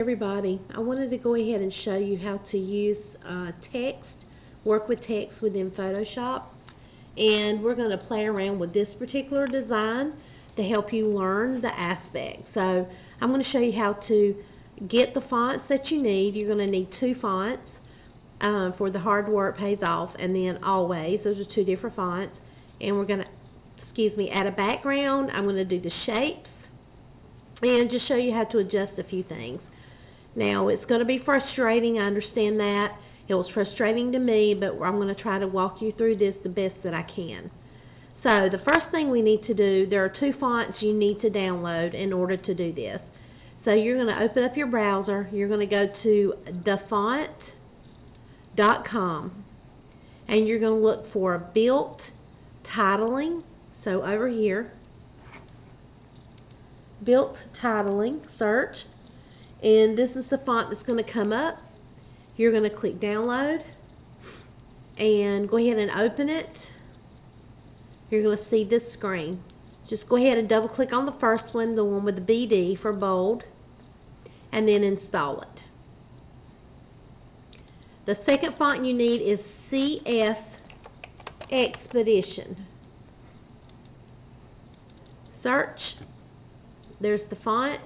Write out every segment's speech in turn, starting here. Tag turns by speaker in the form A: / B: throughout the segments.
A: Everybody, I wanted to go ahead and show you how to use work with text within Photoshop. And we're going to play around with this particular design to help you learn the aspects. So I'm going to show you how to get the fonts that you need. You're going to need two fonts for the hard work pays off, and then always. Those are two different fonts. And we're going to, add a background. I'm going to do the shapes and just show you how to adjust a few things. Now, it's going to be frustrating. I understand that. It was frustrating to me, but I'm going to try to walk you through this the best that I can. So, the first thing we need to do, there are two fonts you need to download in order to do this. So, you're going to open up your browser. You're going to go to dafont.com, and you're going to look for built titling. So, over here, built titling, search. And this is the font that's going to come up. You're going to click download and go ahead and open it. You're going to see this screen. Just go ahead and double click on the first one, the one with the BD for bold, and then install it. The second font you need is CF Expedition. Search. There's the font.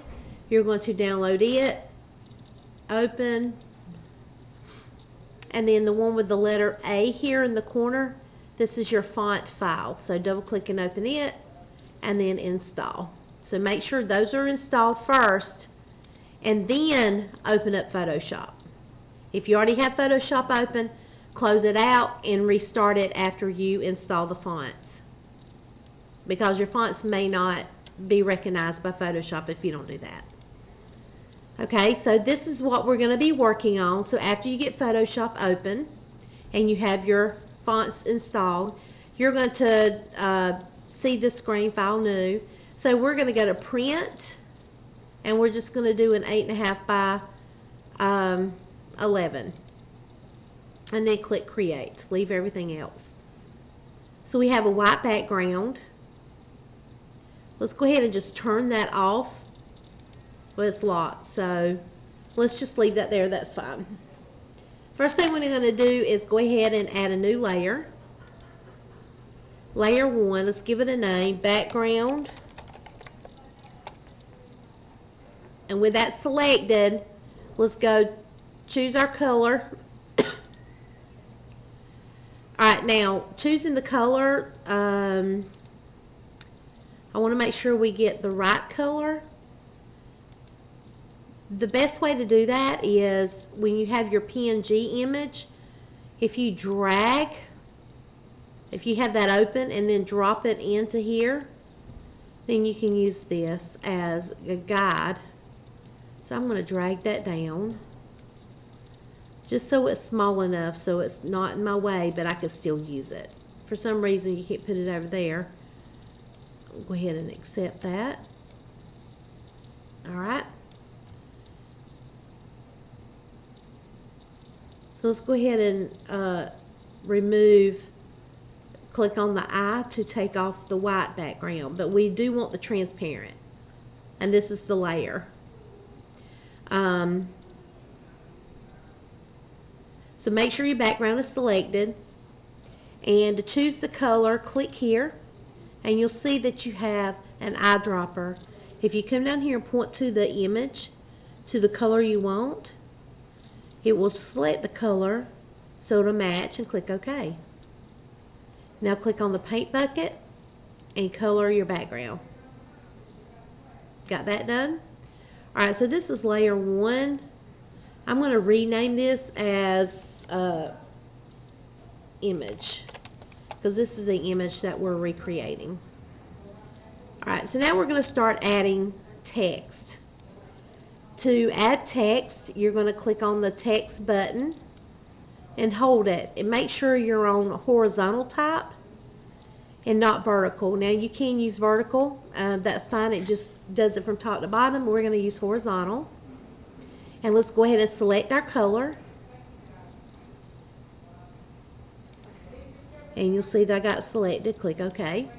A: You're going to download it, open, and then the one with the letter A here in the corner, this is your font file. So double click and open it, and then install. So make sure those are installed first, and then open up Photoshop. If you already have Photoshop open, close it out and restart it after you install the fonts, because your fonts may not be recognized by Photoshop if you don't do that. Okay, so this is what we're going to be working on. So after you get Photoshop open and you have your fonts installed, you're going to see the screen, File New. So we're going to go to Print, and we're just going to do an 8.5 by 11. And then click Create. Leave everything else. So we have a white background. Let's go ahead and just turn that off. Well, it's locked, so let's just leave that there. That's fine. First thing we're going to do is go ahead and add a new layer. Layer 1, let's give it a name, background. And with that selected, let's go choose our color. Alright, now choosing the color, I want to make sure we get the right color. The best way to do that is when you have your PNG image, if you have that open and then drop it into here, then you can use this as a guide. So I'm going to drag that down just so it's small enough so it's not in my way, but I can still use it. For some reason you can't put it over there. I'll go ahead and accept that. Alright. So let's go ahead and click on the eye to take off the white background, but we do want the transparent, and this is the layer. So make sure your background is selected, and to choose the color, click here, and you'll see that you have an eyedropper. If you come down here and point to the image, to the color you want, it will select the color so it'll match, and click OK. Now click on the paint bucket and color your background. Got that done? Alright, so this is layer 1. I'm going to rename this as image, because this is the image that we're recreating. Alright, so now we're going to start adding text. To add text, you're going to click on the text button and hold it, and make sure you're on horizontal type and not vertical. Now you can use vertical, that's fine, it just does it from top to bottom. We're going to use horizontal, and let's go ahead and select our color, and you'll see that I got selected. Click OK.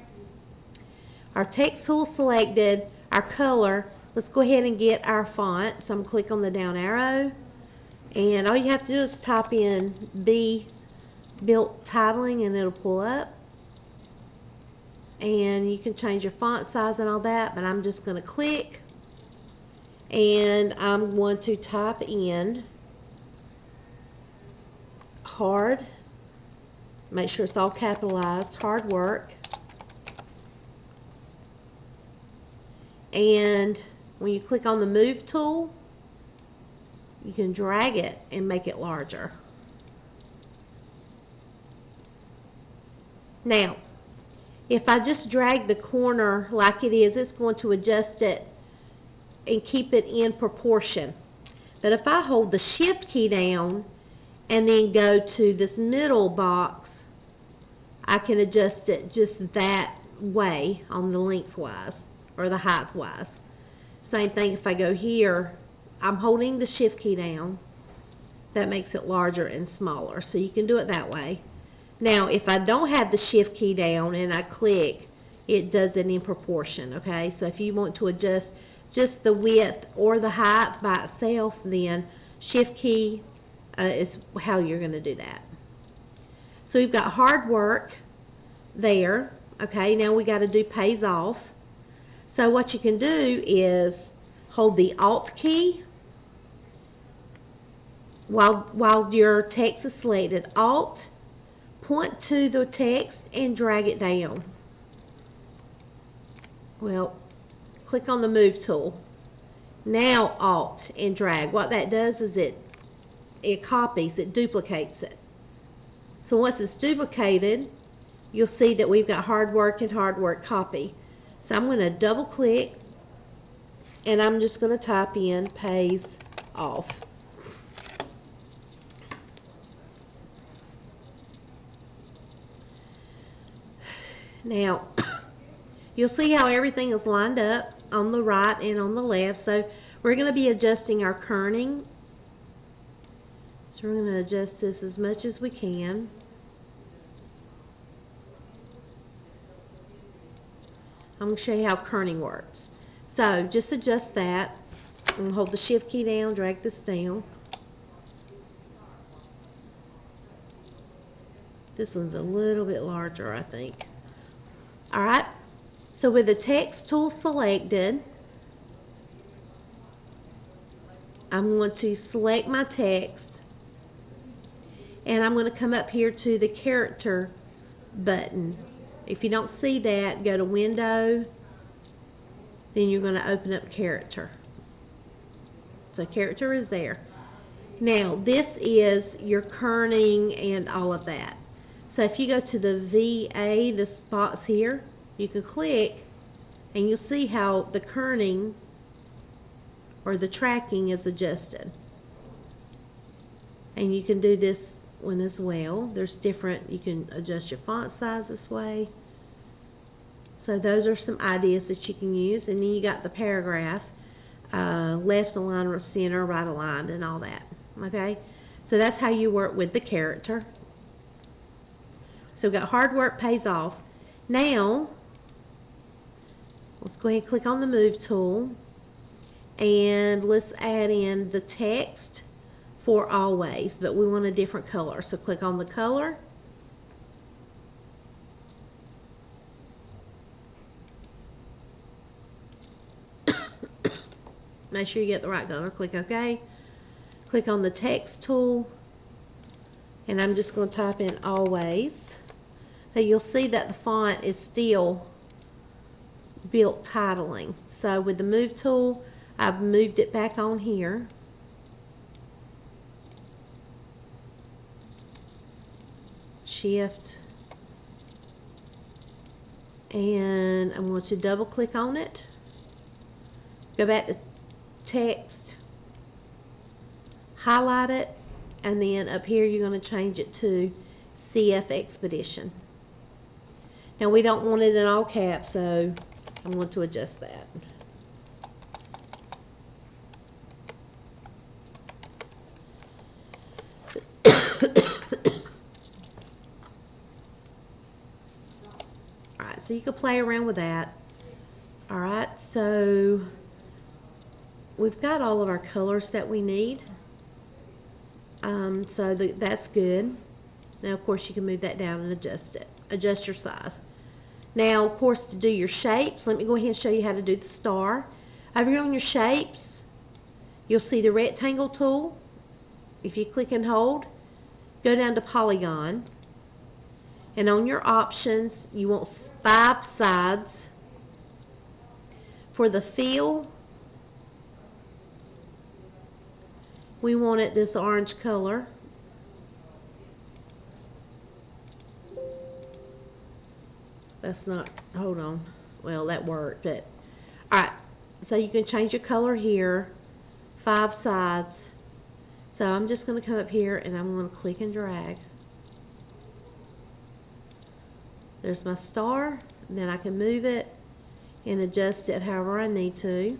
A: Our text tool selected, our color. let's go ahead and get our font. So I'm going to click on the down arrow, and all you have to do is type in B Built Titling and it'll pull up. And you can change your font size and all that, but I'm just going to click, and I'm going to type in hard, make sure it's all capitalized, hard work. And when you click on the move tool, you can drag it and make it larger. Now, if I just drag the corner like it is, it's going to adjust it and keep it in proportion. But if I hold the shift key down and then go to this middle box, I can adjust it just that way on the lengthwise or the height-wise. Same thing if I go here, I'm holding the shift key down. That makes it larger and smaller. So you can do it that way. Now, if I don't have the shift key down and I click, it does it in proportion, okay? So if you want to adjust just the width or the height by itself, then shift key is how you're going to do that. So we've got hard work there, okay? Now we got to do pays off. So what you can do is hold the Alt key while your text is selected. Alt, point to the text and drag it down. Well, click on the move tool. Now Alt and drag. What that does is it copies, it duplicates it. So once it's duplicated, you'll see that we've got hard work and hard work copy. So I'm going to double click, and I'm just going to type in pays off. Now, you'll see how everything is lined up on the right and on the left. So we're going to be adjusting our kerning. So we're going to adjust this as much as we can. I'm going to show you how kerning works. So just adjust that. I'm going to hold the shift key down, drag this down. This one's a little bit larger, I think. Alright, so with the text tool selected, I'm going to select my text, and I'm going to come up here to the character button. If you don't see that, go to Window, then you're going to open up Character. So character is there. Now this is your kerning and all of that. So if you go to the VA, this box here, you can click and you'll see how the kerning or the tracking is adjusted. And you can do this one as well. There's different, you can adjust your font size this way. So those are some ideas that you can use. And then you got the paragraph, left aligned, center, right aligned, and all that. Okay, so that's how you work with the character. So we've got hard work pays off. Now, let's go ahead and click on the move tool, and let's add in the text for always, but we want a different color. So click on the color. Make sure you get the right color. Click OK. Click on the text tool, and I'm just going to type in always. Now you'll see that the font is still built titling. So with the move tool, I've moved it back on here. Shift, and I'm going to double click on it. Go back to text, highlight it, and then up here you're going to change it to CF Expedition. Now we don't want it in all caps, so I'm going to adjust that. Alright, so you can play around with that. Alright, so we've got all of our colors that we need. So that's good. Now, of course, you can move that down and adjust it. Adjust your size. Now, of course, to do your shapes, let me go ahead and show you how to do the star. Over here on your shapes, you'll see the rectangle tool. If you click and hold, go down to polygon. And on your options, you want 5 sides. For the fill, we want it this orange color. That's not, hold on. Well, that worked, but alright. So you can change your color here. 5 sides. So I'm just going to come up here and I'm going to click and drag. There's my star. And then I can move it and adjust it however I need to.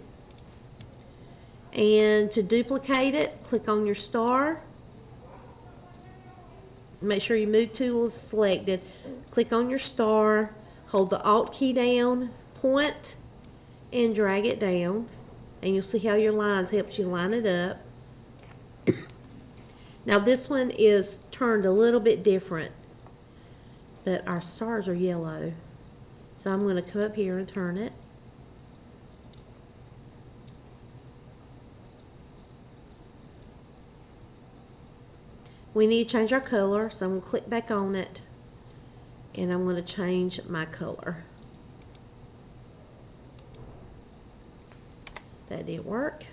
A: And to duplicate it, click on your star. Make sure your move tool is selected. Click on your star, hold the Alt key down, point, and drag it down. And you'll see how your lines helps you line it up. Now this one is turned a little bit different, but our stars are yellow. So I'm going to come up here and turn it. We need to change our color, so I'm going to click back on it, and I'm going to change my color. That didn't work.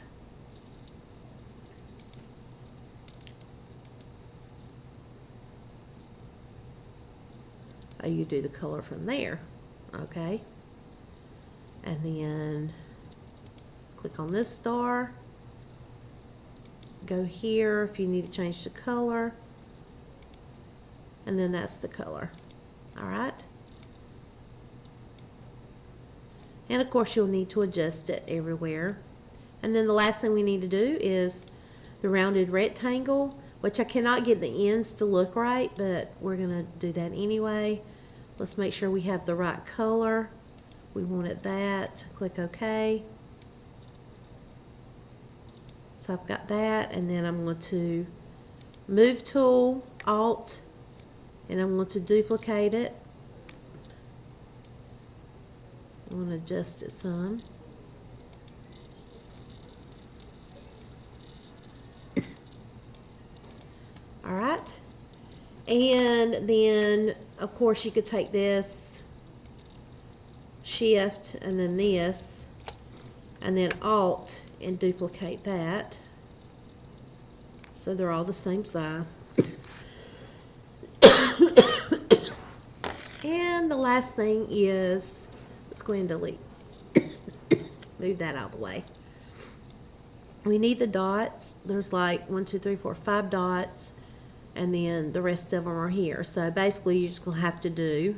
A: Oh, you do the color from there. Okay. And then click on this star. Go here if you need to change the color. And then that's the color. Alright. And of course you'll need to adjust it everywhere. And then the last thing we need to do is the rounded rectangle, which I cannot get the ends to look right, but we're going to do that anyway. Let's make sure we have the right color. We wanted that. Click OK. So I've got that, and then I'm going to move tool, Alt, and I'm going to duplicate it. I'm going to adjust it some. Alright. And then, of course, you could take this, Shift, and then this, and then Alt, and duplicate that. So they're all the same size. And the last thing is, let's go ahead and delete. Move that out of the way. We need the dots. There's like 1, 2, 3, 4, 5 dots. And then the rest of them are here. So basically you're just going to have to do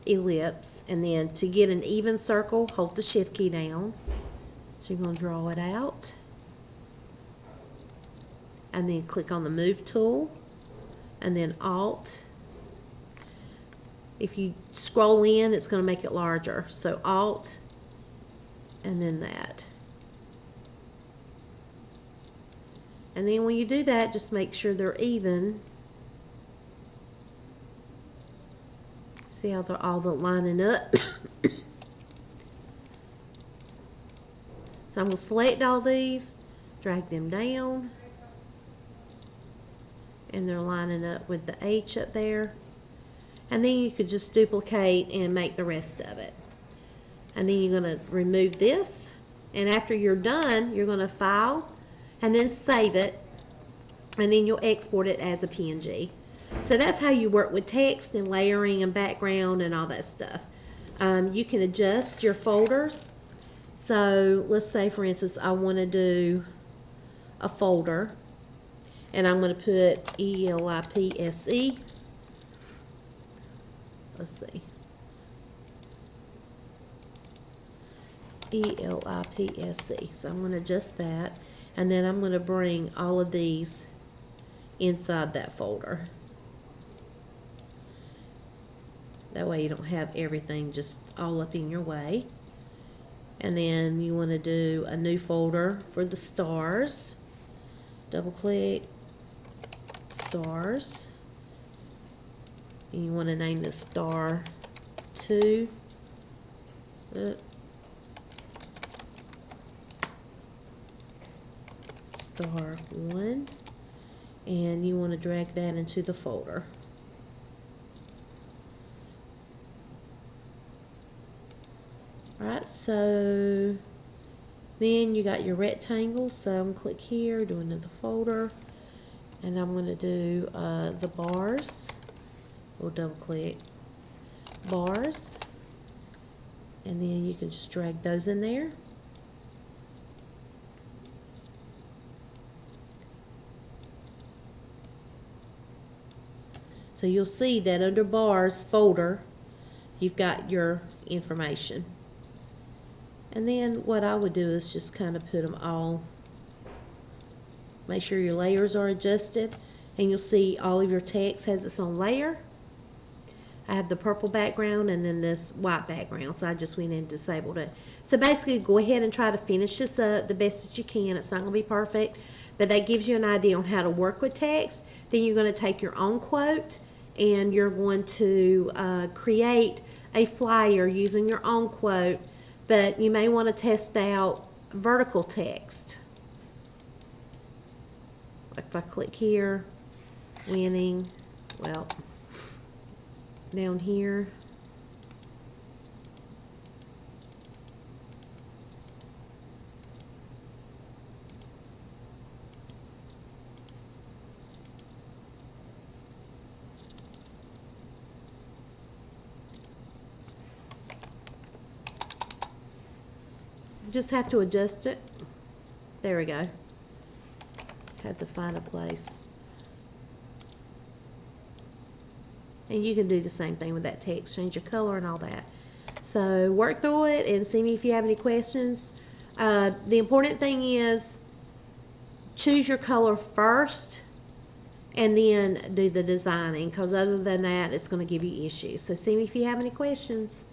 A: ellipse. And then to get an even circle, hold the Shift key down. So you're going to draw it out. And then click on the Move tool. And then Alt. If you scroll in, it's going to make it larger. So Alt. And then that. And then when you do that, just make sure they're even. See how they're all lining up? So I'm going to select all these, drag them down, and they're lining up with the H up there. And then you could just duplicate and make the rest of it. And then you're going to remove this, and after you're done, you're going to File, and then save it, and then you'll export it as a PNG. So that's how you work with text and layering and background and all that stuff. You can adjust your folders. So let's say, for instance, I want to do a folder, and I'm going to put ELIPSE. Let's see. ELIPSE. So I'm going to adjust that, and then I'm going to bring all of these inside that folder. That way you don't have everything just all up in your way. And then you want to do a new folder for the stars. Double click, stars. And you want to name this star 2. Star 1. And you want to drag that into the folder. Alright, so then you got your rectangle, so I'm going to click here, do another folder, and I'm going to do the bars. We'll double click bars, and then you can just drag those in there. So you'll see that under bars folder, you've got your information. And then what I would do is just kind of put them all, make sure your layers are adjusted, and you'll see all of your text has its own layer. I have the purple background and then this white background, so I just went in and disabled it. So basically go ahead and try to finish this up the best that you can. It's not going to be perfect, but that gives you an idea on how to work with text. Then you're going to take your own quote and you're going to create a flyer using your own quote, but you may want to test out vertical text. Like if I click here, winning, well, down here, just have to adjust it. There we go. Have to find a place. And you can do the same thing with that text, change your color and all that. So work through it and see me if you have any questions. The important thing is choose your color first and then do the designing, because other than that it's going to give you issues. So see me if you have any questions.